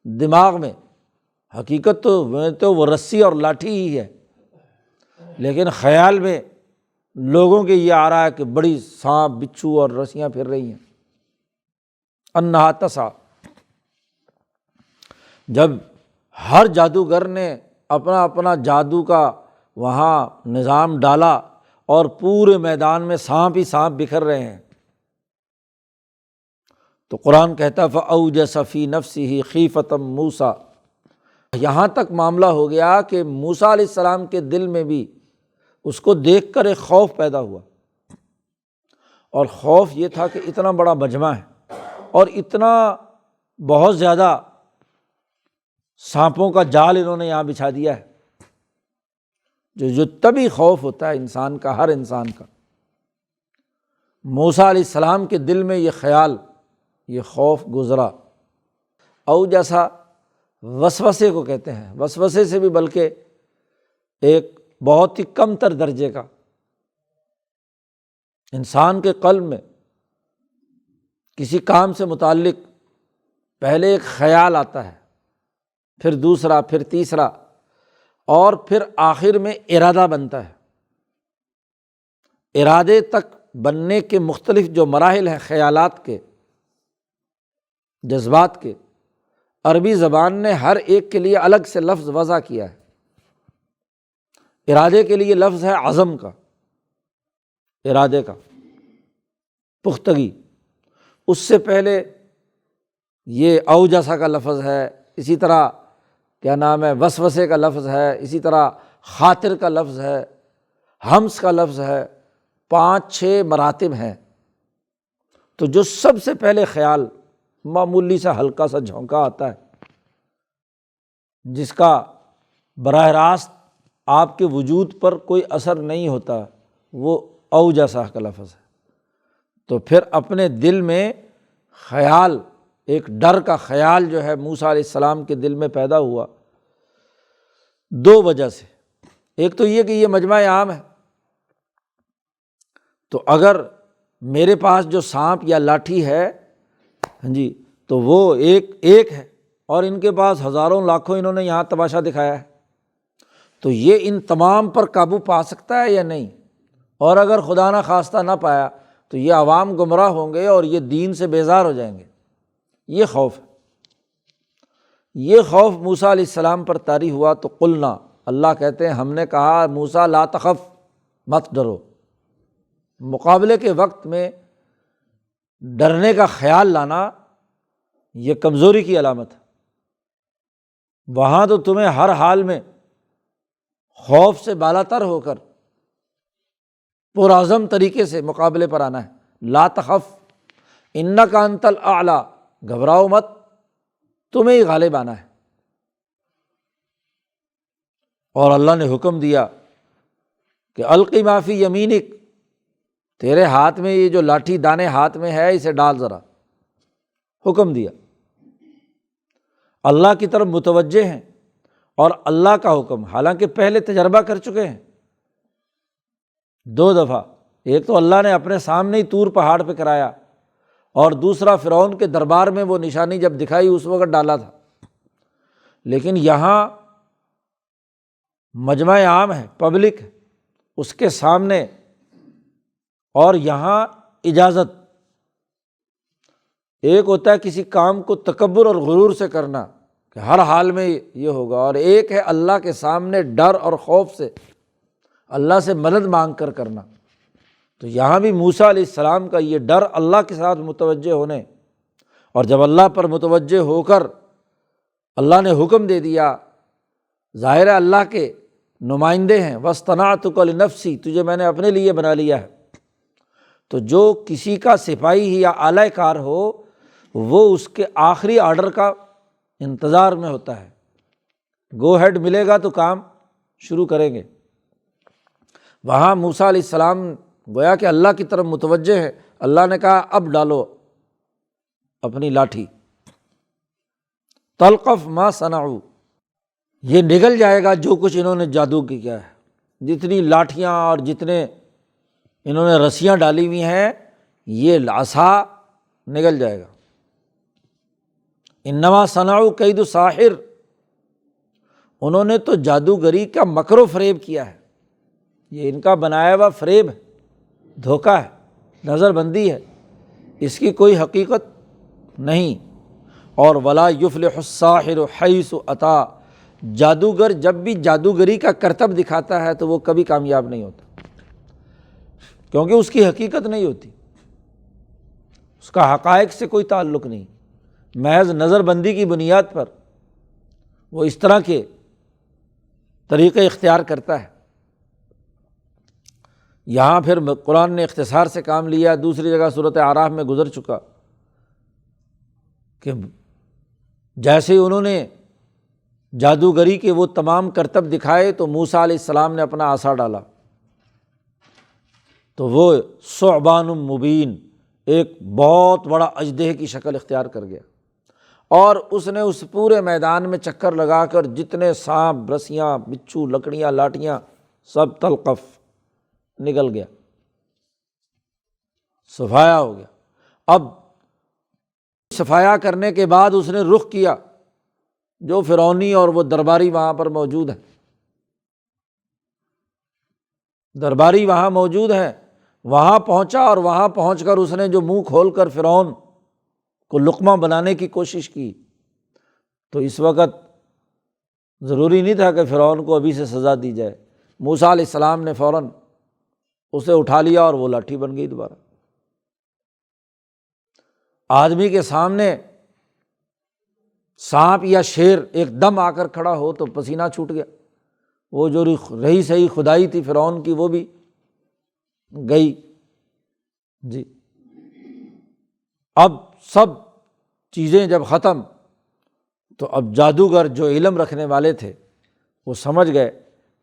دماغ میں، حقیقت تو وہ رسی اور لاٹھی ہی ہے، لیکن خیال میں لوگوں کے یہ آ رہا ہے کہ بڑی سانپ بچھو اور رسیاں پھر رہی ہیں، انہا تسعیٰ۔ جب ہر جادوگر نے اپنا اپنا جادو کا وہاں نظام ڈالا اور پورے میدان میں سانپ ہی سانپ بکھر رہے ہیں، تو قرآن کہتا فَأَوْجَسَ فِي نَفْسِهِ خِیفَةً مُوسیٰ، یہاں تک معاملہ ہو گیا کہ موسیٰ علیہ السلام کے دل میں بھی اس کو دیکھ کر ایک خوف پیدا ہوا، اور خوف یہ تھا کہ اتنا بڑا مجمع ہے اور اتنا بہت زیادہ سانپوں کا جال انہوں نے یہاں بچھا دیا ہے، جو تبھی خوف ہوتا ہے انسان کا، ہر انسان کا۔ موسیٰ علیہ السلام کے دل میں یہ خیال، یہ خوف گزرا۔ او جیسا وسوسے کو کہتے ہیں، وسوسے سے بھی بلکہ ایک بہت ہی کم تر درجے کا، انسان کے قلب میں کسی کام سے متعلق پہلے ایک خیال آتا ہے، پھر دوسرا، پھر تیسرا، اور پھر آخر میں ارادہ بنتا ہے۔ ارادے تک بننے کے مختلف جو مراحل ہیں خیالات کے، جذبات کے، عربی زبان نے ہر ایک کے لیے الگ سے لفظ وضع کیا ہے۔ ارادے کے لیے لفظ ہے عزم کا، ارادے کا پختگی۔ اس سے پہلے یہ اوجسا کا لفظ ہے، اسی طرح کیا نام ہے وسوسے کا لفظ ہے، اسی طرح خاطر کا لفظ ہے، ہمس کا لفظ ہے، 5-6 مراتب ہیں۔ تو جو سب سے پہلے خیال معمولی سا ہلکا سا جھونکا آتا ہے، جس کا براہ راست آپ کے وجود پر کوئی اثر نہیں ہوتا، وہ اوجسا کا لفظ ہے۔ تو پھر اپنے دل میں خیال، ایک ڈر کا خیال جو ہے موسیٰ علیہ السلام کے دل میں پیدا ہوا 2 وجہ سے۔ ایک تو یہ کہ یہ مجمع عام ہے، تو اگر میرے پاس جو سانپ یا لاٹھی ہے جی تو وہ ایک ہے، اور ان کے پاس ہزاروں لاکھوں انہوں نے یہاں تماشا دکھایا ہے، تو یہ ان تمام پر قابو پا سکتا ہے یا نہیں؟ اور اگر خدا نہ خواستہ نہ پایا تو یہ عوام گمراہ ہوں گے اور یہ دین سے بیزار ہو جائیں گے۔ یہ خوف ہے۔ یہ خوف موسیٰ علیہ السلام پر طاری ہوا تو قلنا، اللہ کہتے ہیں ہم نے کہا موسیٰ لا تخف، مت ڈرو۔ مقابلے کے وقت میں ڈرنے کا خیال لانا یہ کمزوری کی علامت ہے۔ وہاں تو تمہیں ہر حال میں خوف سے بالاتر ہو کر پرعزم طریقے سے مقابلے پر آنا ہے۔ لا تخف انک انت الاعلی، گھبراؤ مت، تمہیں ہی غالب آنا ہے۔ اور اللہ نے حکم دیا کہ القی ما فی یمینک، تیرے ہاتھ میں یہ جو لاٹھی دانے ہاتھ میں ہے اسے ڈال ذرا، حکم دیا۔ اللہ کی طرف متوجہ ہیں اور اللہ کا حکم، حالانکہ پہلے تجربہ کر چکے ہیں 2 دفعہ۔ ایک تو اللہ نے اپنے سامنے ہی طور پہاڑ پہ کرایا، اور دوسرا فرعون کے دربار میں وہ نشانی جب دکھائی اس وقت ڈالا تھا۔ لیکن یہاں مجمع عام ہے، پبلک ہے، اس کے سامنے، اور یہاں اجازت۔ ایک ہوتا ہے کسی کام کو تکبر اور غرور سے کرنا کہ ہر حال میں یہ ہوگا، اور ایک ہے اللہ کے سامنے ڈر اور خوف سے، اللہ سے مدد مانگ کر کرنا۔ تو یہاں بھی موسیٰ علیہ السلام کا یہ ڈر اللہ کے ساتھ متوجہ ہونے، اور جب اللہ پر متوجہ ہو کر اللہ نے حکم دے دیا، ظاہر ہے اللہ کے نمائندے ہیں، وَاصْطَنَعْتُكَ لِنَفْسِي، تجھے میں نے اپنے لیے بنا لیا ہے۔ تو جو کسی کا سپاہی یا اعلی کار ہو، وہ اس کے آخری آرڈر کا انتظار میں ہوتا ہے، گو ہیڈ ملے گا تو کام شروع کریں گے۔ وہاں موسیٰ علیہ السلام گویا کہ اللہ کی طرف متوجہ ہے، اللہ نے کہا اب ڈالو اپنی لاٹھی، تلقف ما صنعوا، یہ نگل جائے گا جو کچھ انہوں نے جادو کی کیا ہے، جتنی لاٹھیاں اور جتنے انہوں نے رسیاں ڈالی ہوئی ہیں، یہ عصا نگل جائے گا۔ انما صنعوا کید ساحر، انہوں نے تو جادوگری کا مکر و فریب کیا ہے، یہ ان کا بنایا ہوا فریب ہے، دھوکہ ہے، نظر بندی ہے، اس کی کوئی حقیقت نہیں۔ اور ولا یفلح الساحر حیث اتی، جادوگر جب بھی جادوگری کا کرتب دکھاتا ہے تو وہ کبھی کامیاب نہیں ہوتا، کیونکہ اس کی حقیقت نہیں ہوتی، اس کا حقائق سے کوئی تعلق نہیں، محض نظر بندی کی بنیاد پر وہ اس طرح کے طریقے اختیار کرتا ہے۔ یہاں پھر قرآن نے اختصار سے کام لیا، دوسری جگہ سورۃ اعراف میں گزر چکا کہ جیسے انہوں نے جادوگری کے وہ تمام کرتب دکھائے تو موسیٰ علیہ السلام نے اپنا عصا ڈالا تو وہ ثعبان مبین، ایک بہت بڑا اژدہے کی شکل اختیار کر گیا، اور اس نے اس پورے میدان میں چکر لگا کر جتنے سانپ، رسیاں، بچھو، لکڑیاں، لاٹیاں، سب تلقف نکل گیا، صفایا ہو گیا۔ اب صفایا کرنے کے بعد اس نے رخ کیا، جو فرعونی اور وہ درباری وہاں پر موجود ہیں، درباری وہاں موجود ہیں، وہاں پہنچا، اور وہاں پہنچ کر اس نے جو منہ کھول کر فرعون کو لقمہ بنانے کی کوشش کی، تو اس وقت ضروری نہیں تھا کہ فرعون کو ابھی سے سزا دی جائے، موسیٰ علیہ السلام نے فوراً اسے اٹھا لیا اور وہ لاٹھی بن گئی دوبارہ۔ آدمی کے سامنے سانپ یا شیر ایک دم آ کر کھڑا ہو تو پسینہ چھوٹ گیا، وہ جو رہی صحیح خدائی تھی فرعون کی وہ بھی گئی جی۔ اب سب چیزیں جب ختم تو اب جادوگر جو علم رکھنے والے تھے وہ سمجھ گئے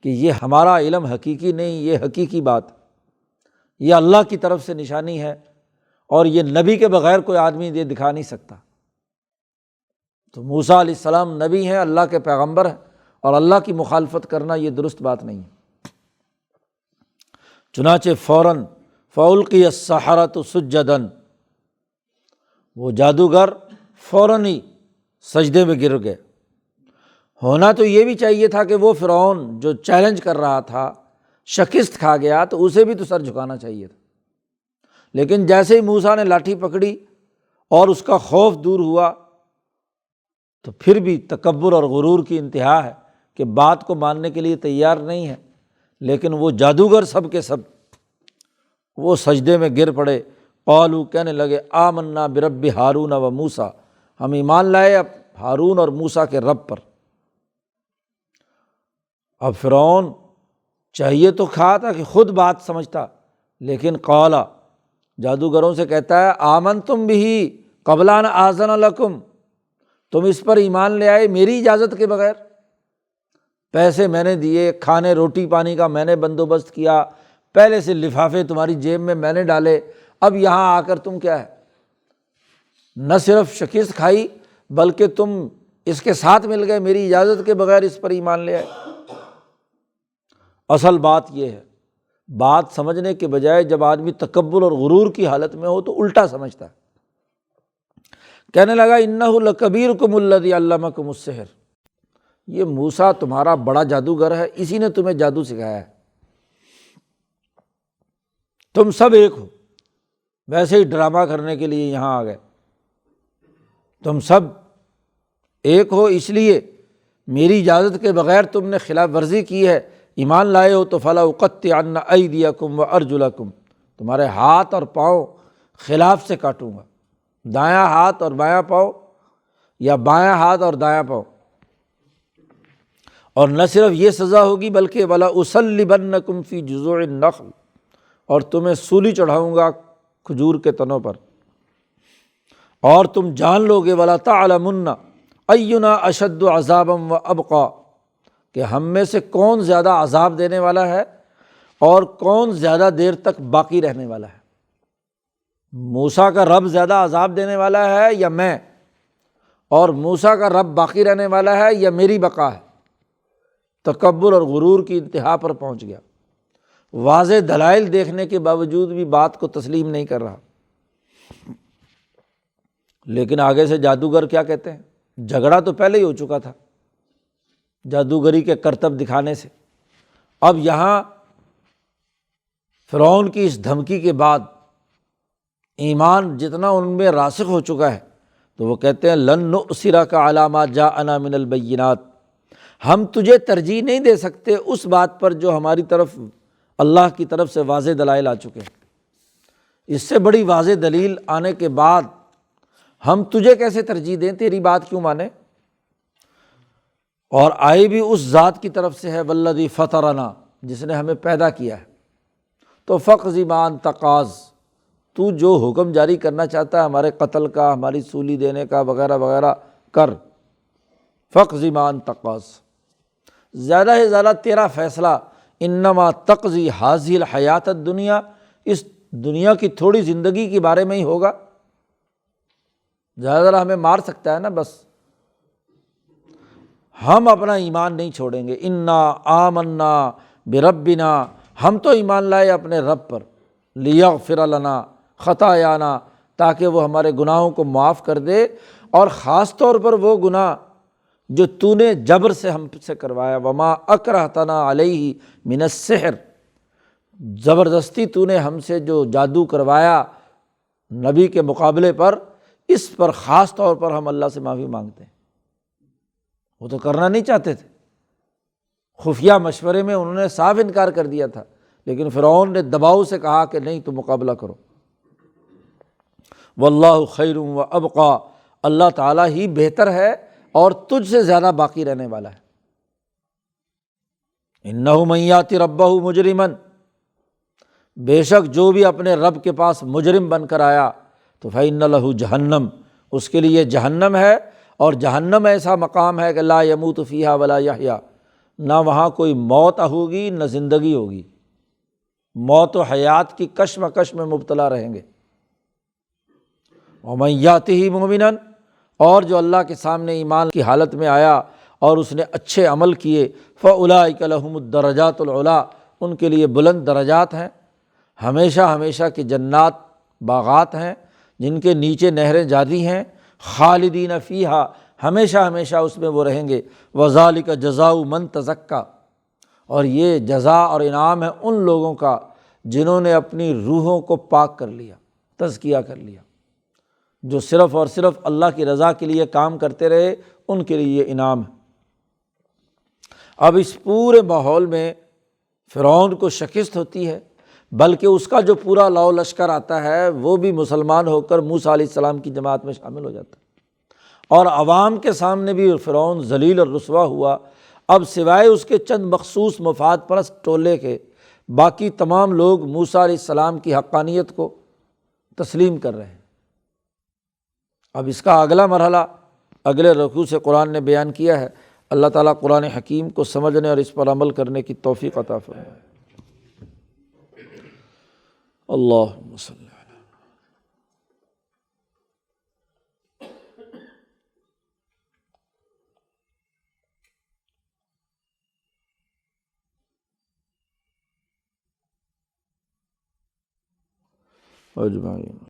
کہ یہ ہمارا علم حقیقی نہیں، یہ حقیقی بات، یہ اللہ کی طرف سے نشانی ہے، اور یہ نبی کے بغیر کوئی آدمی یہ دکھا نہیں سکتا۔ تو موسیٰ علیہ السلام نبی ہیں، اللہ کے پیغمبر ہیں، اور اللہ کی مخالفت کرنا یہ درست بات نہیں ہے۔ چنانچہ فوراً فَأُلْقِيَ السَّحَرَةُ سُجَّدًا، وہ جادوگر فوراً ہی سجدے میں گر گئے۔ ہونا تو یہ بھی چاہیے تھا کہ وہ فرعون جو چیلنج کر رہا تھا شکست کھا گیا تو اسے بھی تو سر جھکانا چاہیے تھا، لیکن جیسے ہی موسیٰ نے لاٹھی پکڑی اور اس کا خوف دور ہوا تو پھر بھی تکبر اور غرور کی انتہا ہے کہ بات کو ماننے کے لیے تیار نہیں ہے۔ لیکن وہ جادوگر سب کے سب وہ سجدے میں گر پڑے، قالوا، کہنے لگے، آمنا برب ہارون و موسیٰ، ہم ایمان لائے اب ہارون اور موسیٰ کے رب پر۔ اب فرعون چاہیے تو کھا تھا کہ خود بات سمجھتا، لیکن قالا، جادوگروں سے کہتا ہے، آمنتم بہ قبل ان آذن لکم، تم اس پر ایمان لے آئے میری اجازت کے بغیر، پیسے میں نے دیے، کھانے روٹی پانی کا میں نے بندوبست کیا، پہلے سے لفافے تمہاری جیب میں نے ڈالے، اب یہاں آ کر تم کیا ہے، نہ صرف شکست کھائی بلکہ تم اس کے ساتھ مل گئے، میری اجازت کے بغیر اس پر ایمان لے آئے۔ اصل بات یہ ہے، بات سمجھنے کے بجائے جب آدمی تکبر اور غرور کی حالت میں ہو تو الٹا سمجھتا ہے۔ کہنے لگا، انہ لکبیرکم الذی علمکم السحر، یہ موسیٰ تمہارا بڑا جادوگر ہے، اسی نے تمہیں جادو سکھایا ہے، تم سب ایک ہو، ویسے ہی ڈرامہ کرنے کے لیے یہاں آ گئے، تم سب ایک ہو، اس لیے میری اجازت کے بغیر تم نے خلاف ورزی کی ہے، ایمان لائے ہو تو فلا اقطعن ایدیکم وارجلکم، تمہارے ہاتھ اور پاؤں خلاف سے کاٹوں گا، دایاں ہاتھ اور بایاں پاؤں، یا بایاں ہاتھ اور دایاں پاؤں، اور نہ صرف یہ سزا ہوگی بلکہ ولا اصلبنکم فی جذوع النخل، اور تمہیں سولی چڑھاؤں گا کھجور کے تنوں پر، اور تم جان لو گے ولا تعلمن اینا اشد عذابا وابقی، کہ ہم میں سے کون زیادہ عذاب دینے والا ہے اور کون زیادہ دیر تک باقی رہنے والا ہے۔ موسیٰ کا رب زیادہ عذاب دینے والا ہے یا میں، اور موسیٰ کا رب باقی رہنے والا ہے یا میری بقا ہے؟ تکبر اور غرور کی انتہا پر پہنچ گیا، واضح دلائل دیکھنے کے باوجود بھی بات کو تسلیم نہیں کر رہا۔ لیکن آگے سے جادوگر کیا کہتے ہیں؟ جھگڑا تو پہلے ہی ہو چکا تھا جادوگری کے کرتب دکھانے سے، اب یہاں فرعون کی اس دھمکی کے بعد ایمان جتنا ان میں راسخ ہو چکا ہے تو وہ کہتے ہیں لن نؤثرک علی ما جاءنا من البینات، ہم تجھے ترجیح نہیں دے سکتے اس بات پر جو ہماری طرف اللہ کی طرف سے واضح دلائل آ چکے ہیں، اس سے بڑی واضح دلیل آنے کے بعد ہم تجھے کیسے ترجیح دیں، تیری بات کیوں مانیں، اور آئی بھی اس ذات کی طرف سے ہے والذی فطرنا، جس نے ہمیں پیدا کیا ہے، تو فاقض ما انت قاض، تو جو حکم جاری کرنا چاہتا ہے ہمارے قتل کا، ہماری سولی دینے کا وغیرہ وغیرہ کر، فاقض ما انت قاض، زیادہ سے زیادہ تیرا فیصلہ انما تقضی ہذہ الحیات الدنیا، اس دنیا کی تھوڑی زندگی کے بارے میں ہی ہوگا، زیادہ زیادہ ہمیں مار سکتا ہے نا، بس ہم اپنا ایمان نہیں چھوڑیں گے، انا آمنا بربنا، ہم تو ایمان لائے اپنے رب پر، لیغفر لنا خطایانا، تاکہ وہ ہمارے گناہوں کو معاف کر دے، اور خاص طور پر وہ گناہ جو تو نے جبر سے ہم سے کروایا، وما اکرہتنا علیہ من السحر، زبردستی تو نے ہم سے جو جادو کروایا نبی کے مقابلے پر، اس پر خاص طور پر ہم اللہ سے معافی مانگتے ہیں۔ وہ تو کرنا نہیں چاہتے تھے، خفیہ مشورے میں انہوں نے صاف انکار کر دیا تھا، لیکن فرعون نے دباؤ سے کہا کہ نہیں، تو مقابلہ کرو۔ واللہ خیر وابقی، اللہ تعالیٰ ہی بہتر ہے اور تجھ سے زیادہ باقی رہنے والا ہے۔ انہ من یأتی ربہ مجرما، بے شک جو بھی اپنے رب کے پاس مجرم بن کر آیا تو فإن لہ جہنم، اس کے لیے جہنم ہے، اور جہنم ایسا مقام ہے کہ لا یموت فیہا ولا یحییٰ، نہ وہاں کوئی موت ہوگی نہ زندگی ہوگی، موت و حیات کی کشمکش میں مبتلا رہیں گے۔ ومن یأتہ مؤمنا، اور جو اللہ کے سامنے ایمان کی حالت میں آیا اور اس نے اچھے عمل کیے، فاولئک لہم الدرجات العلیٰ، ان کے لیے بلند درجات ہیں، ہمیشہ ہمیشہ کی جنات باغات ہیں جن کے نیچے نہریں جاری ہیں، خالدین فیہا، ہمیشہ ہمیشہ اس میں وہ رہیں گے، وذالک جزاء من تزکیٰ، اور یہ جزا اور انعام ہے ان لوگوں کا جنہوں نے اپنی روحوں کو پاک کر لیا، تزکیہ کر لیا، جو صرف اور صرف اللہ کی رضا کے لیے کام کرتے رہے، ان کے لیے یہ انعام ہے۔ اب اس پورے ماحول میں فرعون کو شکست ہوتی ہے، بلکہ اس کا جو پورا لاؤ لشکر آتا ہے وہ بھی مسلمان ہو کر موسیٰ علیہ السلام کی جماعت میں شامل ہو جاتا ہے، اور عوام کے سامنے بھی فرعون ذلیل اور رسوا ہوا۔ اب سوائے اس کے چند مخصوص مفاد پرست ٹولے کے، باقی تمام لوگ موسیٰ علیہ السلام کی حقانیت کو تسلیم کر رہے ہیں۔ اب اس کا اگلا مرحلہ اگلے رکوع سے قرآن نے بیان کیا ہے۔ اللہ تعالیٰ قرآن حکیم کو سمجھنے اور اس پر عمل کرنے کی توفیق عطا فرمائے۔ اللہم صلی اجمعین۔